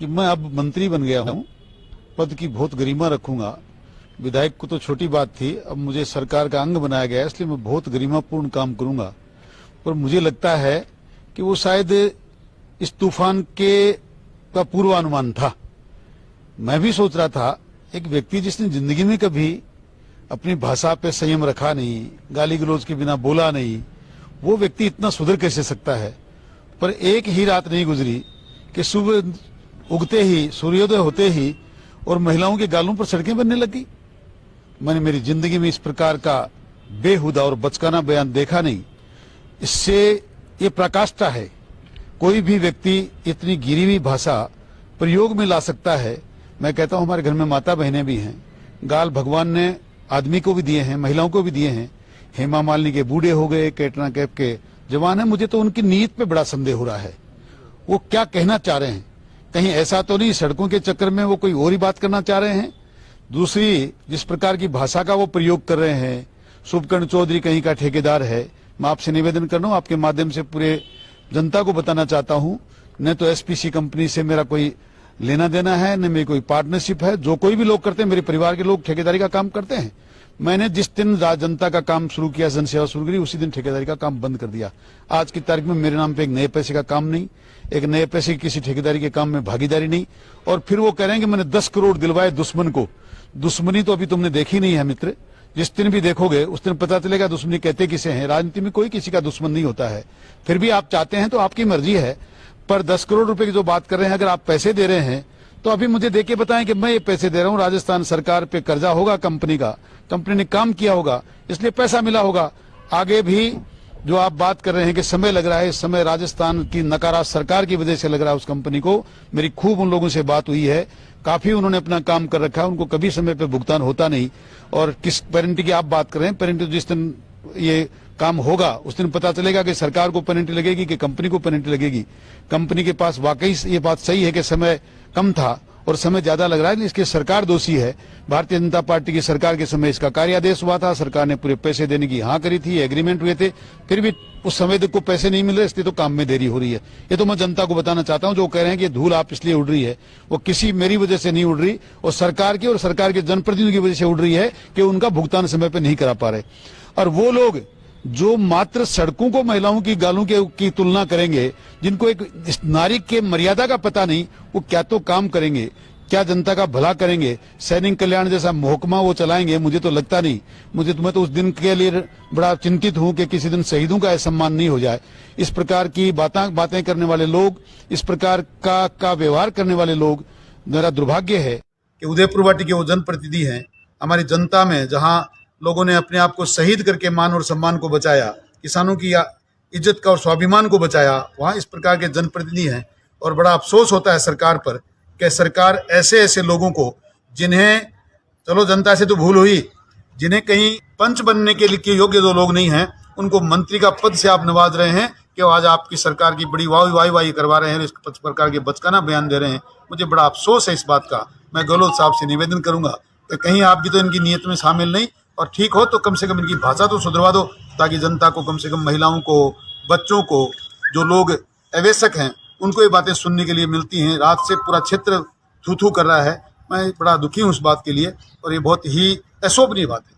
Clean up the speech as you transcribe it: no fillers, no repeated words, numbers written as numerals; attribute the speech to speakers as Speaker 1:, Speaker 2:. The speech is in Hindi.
Speaker 1: कि मैं अब मंत्री बन गया हूं, पद की बहुत गरिमा रखूंगा। विधायक को तो छोटी बात थी, अब मुझे सरकार का अंग बनाया गया है, इसलिए मैं बहुत गरिमापूर्ण काम करूंगा। पर मुझे लगता है कि वो शायद इस तूफान के का पूर्वानुमान था। मैं भी सोच रहा था, एक व्यक्ति जिसने जिंदगी में कभी अपनी भाषा पे संयम रखा नहीं, गाली गलौज के बिना बोला नहीं, वो व्यक्ति इतना सुधर कैसे सकता है। पर एक ही रात नहीं गुजरी कि सुबह उगते ही, सूर्योदय होते ही और महिलाओं के गालों पर सड़कें बनने लगी। मैंने मेरी जिंदगी में इस प्रकार का बेहुदा और बचकाना बयान देखा नहीं। इससे ये प्रकाष्ठा है, कोई भी व्यक्ति इतनी गिरी हुई भाषा प्रयोग में ला सकता है। मैं कहता हूं हमारे घर में माता बहनें भी हैं, गाल भगवान ने आदमी को भी दिए हैं, महिलाओं को भी दिए हैं। हेमा मालिनी के बूढ़े हो गए, कैटरीना कैफ के जवान है। मुझे तो उनकी नीयत पे बड़ा संदेह हो रहा है, वो क्या कहना चाह रहे हैं। कहीं ऐसा तो नहीं सड़कों के चक्कर में वो कोई और ही बात करना चाह रहे हैं। दूसरी, जिस प्रकार की भाषा का वो प्रयोग कर रहे हैं, शुभकर्ण चौधरी कहीं का ठेकेदार है। मैं आपसे निवेदन कर रहा हूं, आपके माध्यम से पूरे जनता को बताना चाहता हूं, न तो एसपीसी कंपनी से मेरा कोई लेना देना है, न मेरी कोई पार्टनरशिप है। जो कोई भी लोग करते हैं, मेरे परिवार के लोग ठेकेदारी का काम करते हैं। मैंने जिस दिन जनता का काम शुरू किया, जनसेवा शुरू करी, उसी दिन ठेकेदारी का काम बंद कर दिया। आज की तारीख में मेरे नाम पे एक नए पैसे का काम नहीं, एक नए पैसे की किसी ठेकेदारी के काम में भागीदारी नहीं। और फिर वो कह रहे हैं कि मैंने 10 करोड़ दिलवाए दुश्मन को। दुश्मनी तो अभी तुमने देखी नहीं है मित्र। जिस दिन भी देखोगे उस दिन पता चलेगा दुश्मनी कहते किसे हैं। राजनीति में कोई किसी का दुश्मन नहीं होता है। फिर भी आप चाहते हैं तो आपकी मर्जी है। पर 10 करोड़ रुपए की जो बात कर रहे हैं, अगर आप पैसे दे रहे हैं तो अभी मुझे देके बताएं कि मैं ये पैसे दे रहा हूं, राजस्थान सरकार पे कर्जा होगा कंपनी का, कंपनी ने काम किया होगा इसलिए पैसा मिला होगा। आगे भी जो आप बात कर रहे हैं कि समय लग रहा है, इस समय राजस्थान की नकारा सरकार की वजह से लग रहा है उस कंपनी को। मेरी खूब उन लोगों से बात हुई है, काफी उन्होंने अपना काम कर रखा है, उनको कभी समय पे भुगतान होता नहीं। और किस पेनल्टी की आप बात कर रहे हैं, पेनल्टी जिस दिन ये काम होगा उस दिन पता चलेगा कि सरकार को पेनल्टी लगेगी कि कंपनी को पेनल्टी लगेगी। कंपनी के पास वाकई ये बात सही है कि समय कम था और समय ज्यादा लग रहा है, इसकी सरकार दोषी है। भारतीय जनता पार्टी की सरकार के समय इसका कार्यादेश हुआ था, सरकार ने पूरे पैसे देने की हाँ करी थी, एग्रीमेंट हुए थे, फिर भी उस समय को पैसे नहीं मिल रहे, इसलिए तो काम में देरी हो रही है। ये तो मैं जनता को बताना चाहता हूं। जो कह रहे हैं कि धूल आप इसलिए उड़ रही है, वो किसी मेरी वजह से नहीं उड़ रही, और सरकार की और सरकार के जनप्रतिनिधियों की वजह से उड़ रही है कि उनका भुगतान समय पर नहीं करा पा रहे। और वो लोग जो मात्र सड़कों को महिलाओं की गालों की तुलना करेंगे, जिनको एक नारी के मर्यादा का पता नहीं, वो क्या तो काम करेंगे, क्या जनता का भला करेंगे। सैनिक कल्याण जैसा महकमा वो चलाएंगे, मुझे तो लगता नहीं। मैं तो उस दिन के लिए बड़ा चिंतित हूं कि किसी दिन शहीदों का सम्मान नहीं हो जाए। इस प्रकार की बातें करने वाले लोग, इस प्रकार का व्यवहार करने वाले लोग, मेरा दुर्भाग्य है कि उदयपुर वाटी के वो जनप्रतिनिधि हैं हमारी जनता में, जहां लोगों ने अपने आप को शहीद करके मान और सम्मान को बचाया, किसानों की इज्जत का और स्वाभिमान को बचाया, वहां इस प्रकार के जनप्रतिनिधि हैं। और बड़ा अफसोस होता है सरकार पर कि सरकार ऐसे ऐसे लोगों को, जिन्हें, चलो जनता से तो भूल हुई, जिन्हें कहीं पंच बनने के लिए योग्य जो लोग नहीं हैं, उनको मंत्री का पद से आप नवाज रहे हैं कि आज आपकी सरकार की बड़ी वाही करवा रहे हैं, इस प्रकार के बचकाना बयान दे रहे हैं। मुझे बड़ा अफसोस है इस बात का। मैं गहलोत साहब से निवेदन करूंगा कि कहीं आप भी तो इनकी नीयत में शामिल नहीं, और ठीक हो तो कम से कम इनकी भाषा तो सुधरवा दो, ताकि जनता को, कम से कम महिलाओं को, बच्चों को, जो लोग अवैसक हैं, उनको ये बातें सुनने के लिए मिलती हैं। रात से पूरा क्षेत्र थू थू कर रहा है। मैं बड़ा दुखी हूँ उस बात के लिए, और ये बहुत ही अशोभनीय बात है।